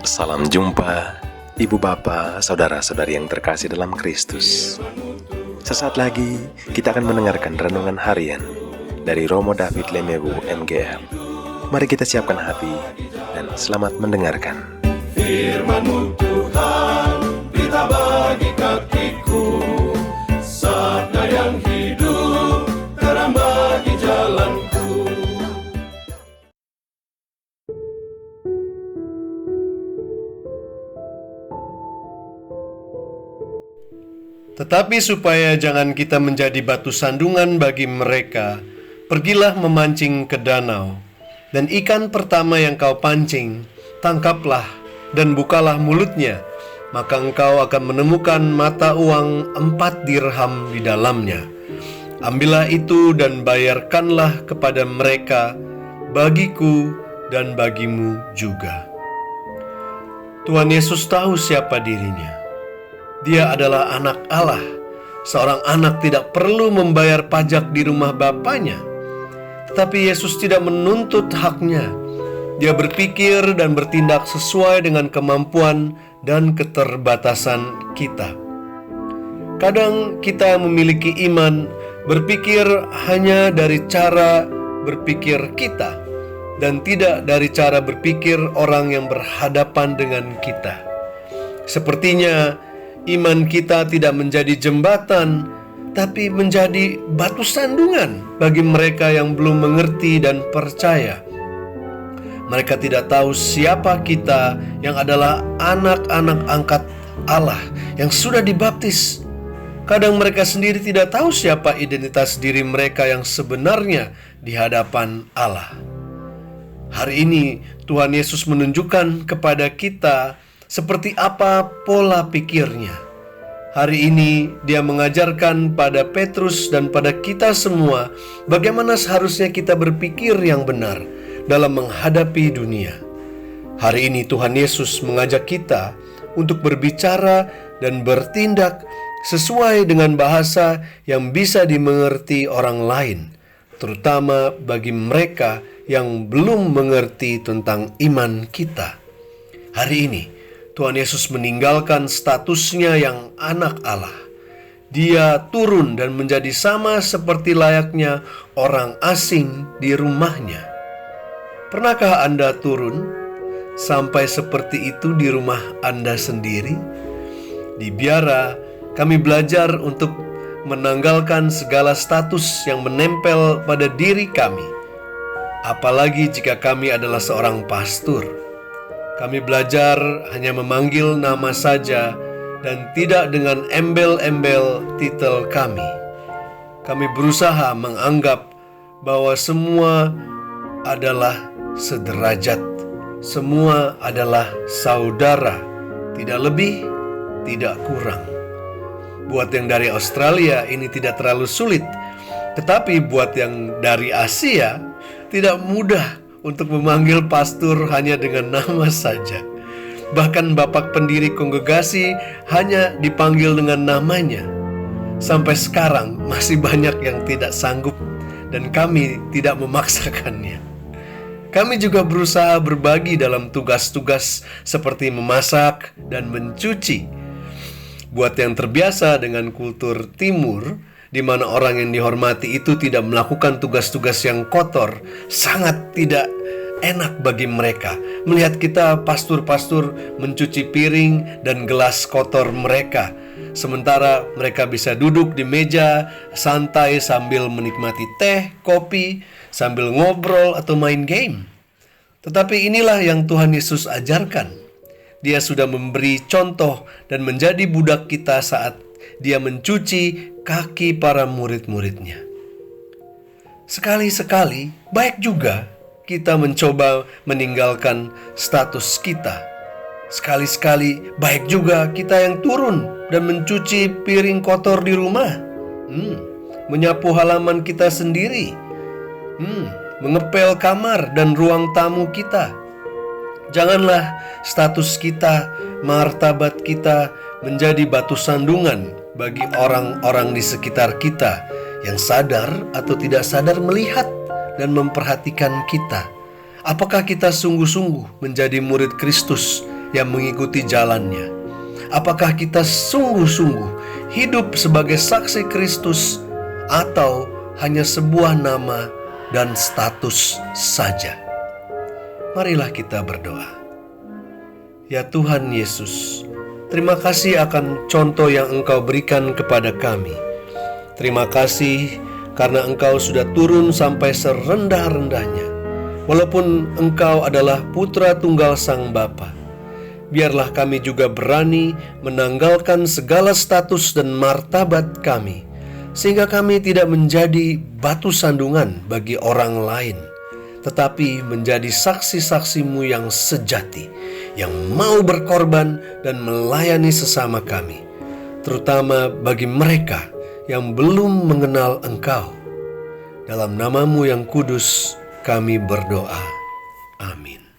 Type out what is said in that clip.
Salam jumpa, Ibu Bapa, Saudara-saudari yang terkasih dalam Kristus. Sesaat lagi kita akan mendengarkan renungan harian dari Romo David Lemewu MGR. Mari kita siapkan hati dan selamat mendengarkan. Firman-Mu Tuhan, berita bagi kakiku, sabda yang hidup, terang bagi jalanku. Tetapi supaya jangan kita menjadi batu sandungan bagi mereka, pergilah memancing ke danau, dan ikan pertama yang kau pancing, tangkaplah dan bukalah mulutnya, maka engkau akan menemukan mata uang 4 dirham di dalamnya. Ambillah itu dan bayarkanlah kepada mereka, bagiku dan bagimu juga. Tuhan Yesus tahu siapa dirinya. Dia adalah anak Allah. Seorang anak tidak perlu membayar pajak di rumah bapaknya. Tetapi Yesus tidak menuntut haknya. Dia berpikir dan bertindak sesuai dengan kemampuan dan keterbatasan kita. Kadang kita memiliki iman berpikir hanya dari cara berpikir kita dan tidak dari cara berpikir orang yang berhadapan dengan kita. Sepertinya iman kita tidak menjadi jembatan, tapi menjadi batu sandungan bagi mereka yang belum mengerti dan percaya. Mereka tidak tahu siapa kita yang adalah anak-anak angkat Allah yang sudah dibaptis. Kadang mereka sendiri tidak tahu siapa identitas diri mereka yang sebenarnya di hadapan Allah. Hari ini Tuhan Yesus menunjukkan kepada kita seperti apa pola pikirnya. Hari ini dia mengajarkan pada Petrus dan pada kita semua bagaimana seharusnya kita berpikir yang benar dalam menghadapi dunia. Hari ini Tuhan Yesus mengajak kita untuk berbicara dan bertindak sesuai dengan bahasa yang bisa dimengerti orang lain, terutama bagi mereka yang belum mengerti tentang iman kita. Hari ini Tuhan Yesus meninggalkan statusnya yang anak Allah. Dia turun dan menjadi sama seperti layaknya orang asing di rumahnya. Pernahkah Anda turun sampai seperti itu di rumah Anda sendiri? Di biara, kami belajar untuk menanggalkan segala status yang menempel pada diri kami. Apalagi jika kami adalah seorang pastor. Kami belajar hanya memanggil nama saja dan tidak dengan embel-embel titel kami. Kami berusaha menganggap bahwa semua adalah sederajat, semua adalah saudara, tidak lebih, tidak kurang. Buat yang dari Australia ini tidak terlalu sulit, tetapi buat yang dari Asia tidak mudah untuk memanggil pastor hanya dengan nama saja. Bahkan bapak pendiri kongregasi hanya dipanggil dengan namanya. Sampai sekarang masih banyak yang tidak sanggup dan kami tidak memaksakannya. Kami juga berusaha berbagi dalam tugas-tugas seperti memasak dan mencuci. Buat yang terbiasa dengan kultur timur, di mana orang yang dihormati itu tidak melakukan tugas-tugas yang kotor, sangat tidak enak bagi mereka melihat kita pastor-pastor mencuci piring dan gelas kotor mereka, sementara mereka bisa duduk di meja santai sambil menikmati teh, kopi, sambil ngobrol atau main game. Tetapi inilah yang Tuhan Yesus ajarkan. Dia sudah memberi contoh dan menjadi budak kita saat dia mencuci kaki para murid-muridnya. Sekali-sekali baik juga kita mencoba meninggalkan status kita. Sekali-sekali baik juga kita yang turun dan mencuci piring kotor di rumah, menyapu halaman kita sendiri, mengepel kamar dan ruang tamu kita. Janganlah status kita, martabat kita menjadi batu sandungan bagi orang-orang di sekitar kita yang sadar atau tidak sadar melihat dan memperhatikan kita. Apakah kita sungguh-sungguh menjadi murid Kristus yang mengikuti jalannya? Apakah kita sungguh-sungguh hidup sebagai saksi Kristus atau hanya sebuah nama dan status saja? Marilah kita berdoa. Ya Tuhan Yesus, terima kasih akan contoh yang Engkau berikan kepada kami. Terima kasih karena Engkau sudah turun sampai serendah-rendahnya. Walaupun Engkau adalah putra tunggal Sang Bapa, biarlah kami juga berani menanggalkan segala status dan martabat kami, sehingga kami tidak menjadi batu sandungan bagi orang lain, tetapi menjadi saksi-saksi-Mu yang sejati, yang mau berkorban dan melayani sesama kami, terutama bagi mereka yang belum mengenal Engkau. Dalam nama-Mu yang kudus kami berdoa. Amin.